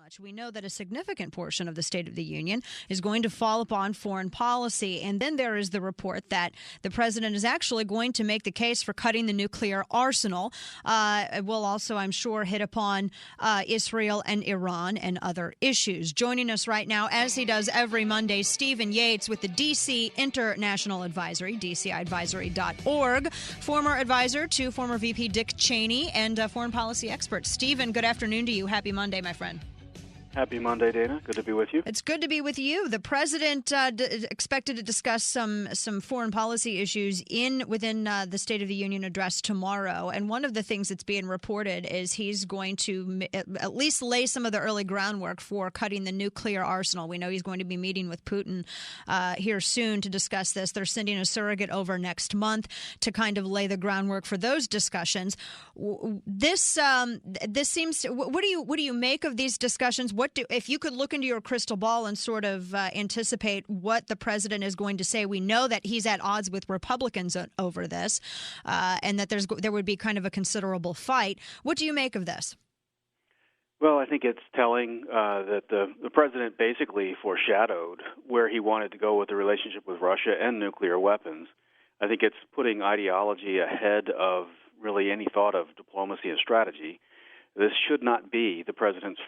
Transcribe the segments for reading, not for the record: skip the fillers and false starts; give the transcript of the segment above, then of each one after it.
much. We know that a significant portion of the State of the Union is going to fall upon foreign policy. And then there is the report that the president is actually going to make the case for cutting the nuclear arsenal. We'll also, I'm sure, hit upon Israel and Iran and other issues. Joining us right now, as he does every Monday, Stephen Yates with the D.C. International Advisory, dciadvisory.org, former advisor to former VP Dick Cheney and foreign policy expert. Stephen, good afternoon to you. Happy Monday, my friend. Happy Monday, Dana. Good to be with you. It's good to be with you. The president expected to discuss some foreign policy issues within the State of the Union address tomorrow. And one of the things that's being reported is he's going to at least lay some of the early groundwork for cutting the nuclear arsenal. We know he's going to be meeting with Putin here soon to discuss this. They're sending a surrogate over next month to kind of lay the groundwork for those discussions. This seems. What do you make of these discussions? If you could look into your crystal ball and sort of anticipate what the president is going to say? We know that he's at odds with Republicans over this, and that there would be kind of a considerable fight. What do you make of this? Well, I think it's telling that the president basically foreshadowed where he wanted to go with the relationship with Russia and nuclear weapons. I think it's putting ideology ahead of really any thought of diplomacy and strategy. This should not be the president's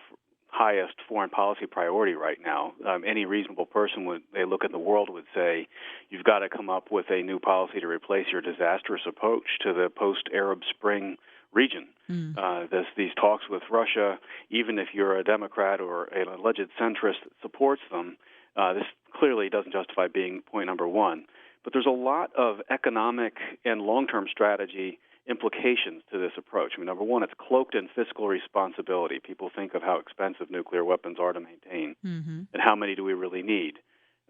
highest foreign policy priority right now. Any reasonable person, when they look at the world, would say you've got to come up with a new policy to replace your disastrous approach to the post-Arab Spring region. These talks with Russia, even if you're a Democrat or an alleged centrist that supports them, this clearly doesn't justify being point number one. But there's a lot of economic and long-term strategy implications to this approach. I mean, number one, it's cloaked in fiscal responsibility. People think of how expensive nuclear weapons are to maintain and how many do we really need.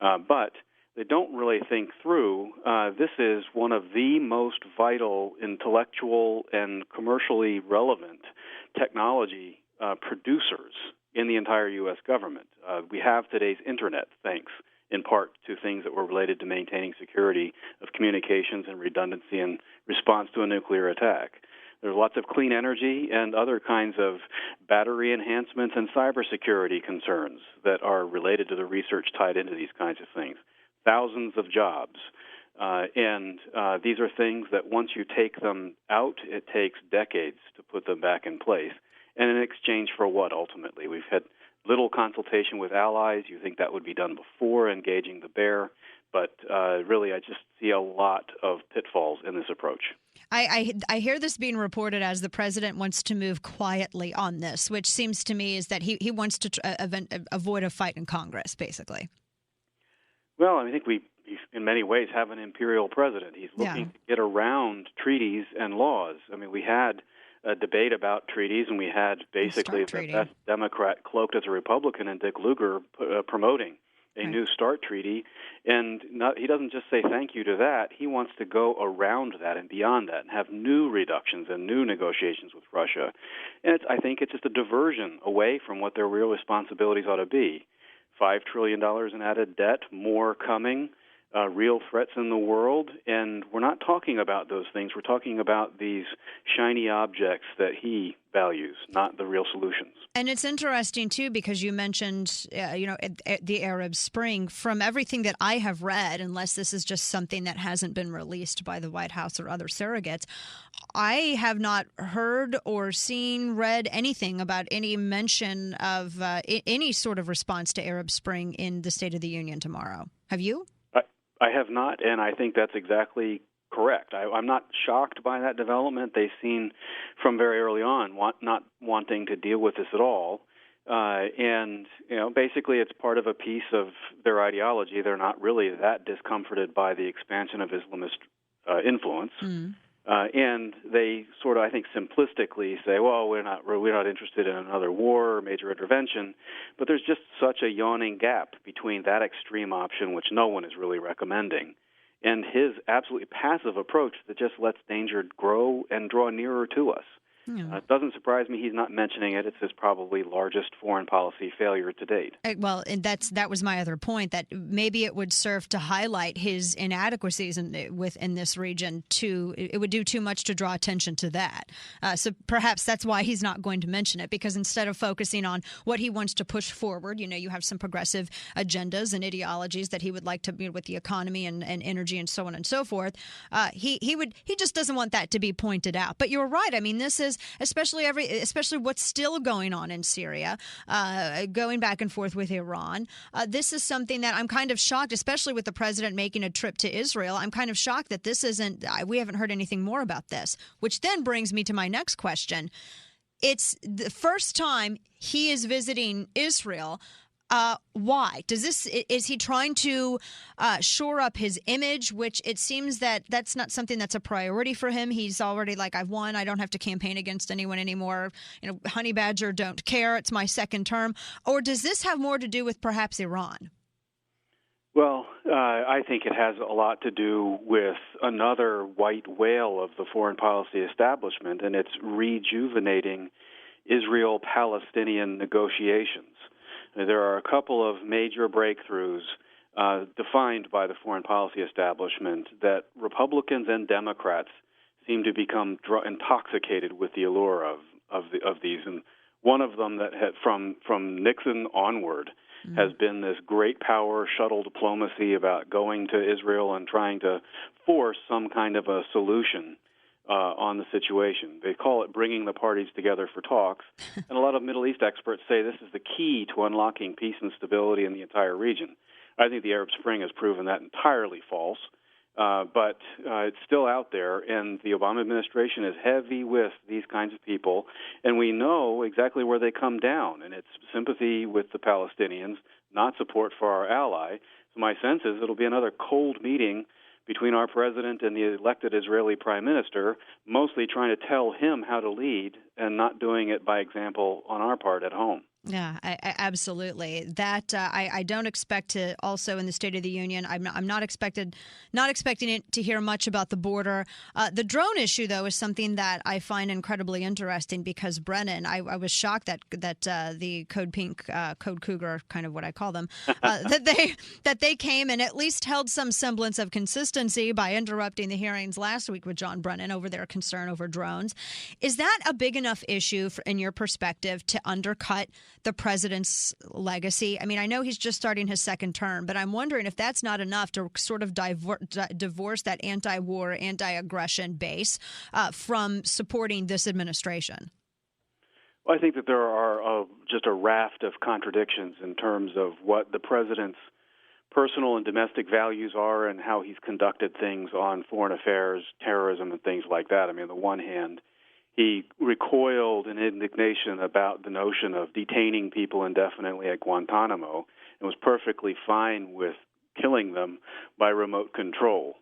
But they don't really think through this is one of the most vital intellectual and commercially relevant technology producers in the entire U.S. government. We have today's Internet, thanks in part to things that were related to maintaining security of communications and redundancy in response to a nuclear attack. There's lots of clean energy and other kinds of battery enhancements and cybersecurity concerns that are related to the research tied into these kinds of things. Thousands of jobs. And these are things that once you take them out, it takes decades to put them back in place. And in exchange for what, ultimately? We've had little consultation with allies. You think that would be done before engaging the bear. But really, I just see a lot of pitfalls in this approach. I hear this being reported as the president wants to move quietly on this, which seems to me is that he wants to avoid a fight in Congress, basically. Well, I think we, in many ways, have an imperial president. He's looking to get around treaties and laws. I mean, we had a debate about treaties, and we had basically the best Democrat cloaked as a Republican and Dick Lugar promoting a New START treaty. And he doesn't just say thank you to that. He wants to go around that and beyond that and have new reductions and new negotiations with Russia. And I think it's just a diversion away from what their real responsibilities ought to be. $5 trillion in added debt, more coming, real threats in the world, and we're not talking about those things. We're talking about these shiny objects that he values, not the real solutions. And it's interesting, too, because you mentioned, the Arab Spring. From everything that I have read, unless this is just something that hasn't been released by the White House or other surrogates, I have not heard or read anything about any mention of any sort of response to Arab Spring in the State of the Union tomorrow. Have you? I have not, and I think that's exactly correct. I'm not shocked by that development. They seem from very early on not wanting to deal with this at all. And, basically it's part of a piece of their ideology. They're not really that discomforted by the expansion of Islamist influence. And they sort of, I think, simplistically say, well, we're not interested in another war or major intervention. But there's just such a yawning gap between that extreme option, which no one is really recommending, and his absolutely passive approach that just lets danger grow and draw nearer to us. It doesn't surprise me he's not mentioning it. It's his probably largest foreign policy failure to date. Well, and that was my other point, that maybe it would serve to highlight his inadequacies within this region. It would do too much to draw attention to that. So perhaps that's why he's not going to mention it, because instead of focusing on what he wants to push forward, you have some progressive agendas and ideologies that he would like to be with the economy and energy and so on and so forth. He just doesn't want that to be pointed out. But you're right. I mean, this is especially what's still going on in Syria, going back and forth with Iran. This is something that I'm kind of shocked, especially with the president making a trip to Israel. I'm kind of shocked that we haven't heard anything more about this, which then brings me to my next question. It's the first time he is visiting Israel. Why? Is he trying to shore up his image, which it seems that that's not something that's a priority for him? He's already like, I've won. I don't have to campaign against anyone anymore. Honey Badger, don't care. It's my second term. Or does this have more to do with perhaps Iran? Well, I think it has a lot to do with another white whale of the foreign policy establishment, and it's rejuvenating Israel-Palestinian negotiations. There are a couple of major breakthroughs defined by the foreign policy establishment that Republicans and Democrats seem to become intoxicated with the allure of these. And one of them that had, from Nixon onward has been this great power shuttle diplomacy about going to Israel and trying to force some kind of a solution on the situation. They call it bringing the parties together for talks, and a lot of Middle East experts say this is the key to unlocking peace and stability in the entire region. I think the Arab Spring has proven that entirely false, but it's still out there, and the Obama administration is heavy with these kinds of people, and we know exactly where they come down, and it's sympathy with the Palestinians, not support for our ally. So my sense is it'll be another cold meeting between our president and the elected Israeli prime minister, mostly trying to tell him how to lead and not doing it by example on our part at home. Yeah, absolutely. That I don't expect to. Also, in the State of the Union, I'm not expecting it to hear much about the border. The drone issue, though, is something that I find incredibly interesting because Brennan. I was shocked that the Code Pink, Code Cougar, kind of what I call them, that they came and at least held some semblance of consistency by interrupting the hearings last week with John Brennan over their concern over drones. Is that a big enough issue, in your perspective, to undercut the president's legacy? I mean, I know he's just starting his second term, but I'm wondering if that's not enough to sort of divorce that anti-war, anti-aggression base from supporting this administration. Well, I think that there are just a raft of contradictions in terms of what the president's personal and domestic values are and how he's conducted things on foreign affairs, terrorism, and things like that. I mean, on the one hand, he recoiled in indignation about the notion of detaining people indefinitely at Guantanamo and was perfectly fine with killing them by remote control.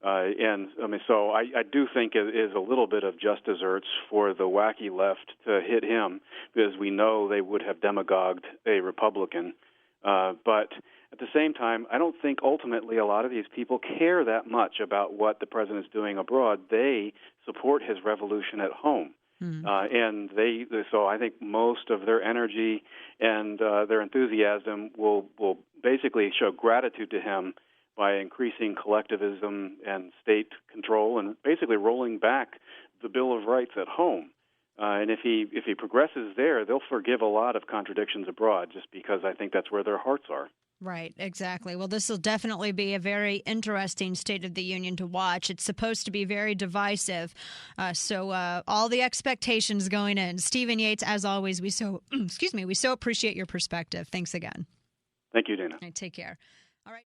So I do think it is a little bit of just desserts for the wacky left to hit him, because we know they would have demagogued a Republican. But at the same time, I don't think ultimately a lot of these people care that much about what the president's doing abroad. They support his revolution at home. So I think most of their energy and their enthusiasm will basically show gratitude to him by increasing collectivism and state control and basically rolling back the Bill of Rights at home. And if he progresses there, they'll forgive a lot of contradictions abroad, just because I think that's where their hearts are. Right, exactly. Well, this will definitely be a very interesting State of the Union to watch. It's supposed to be very divisive. So all the expectations going in. Stephen Yates, as always, we so appreciate your perspective. Thanks again. Thank you, Dana. All right, take care.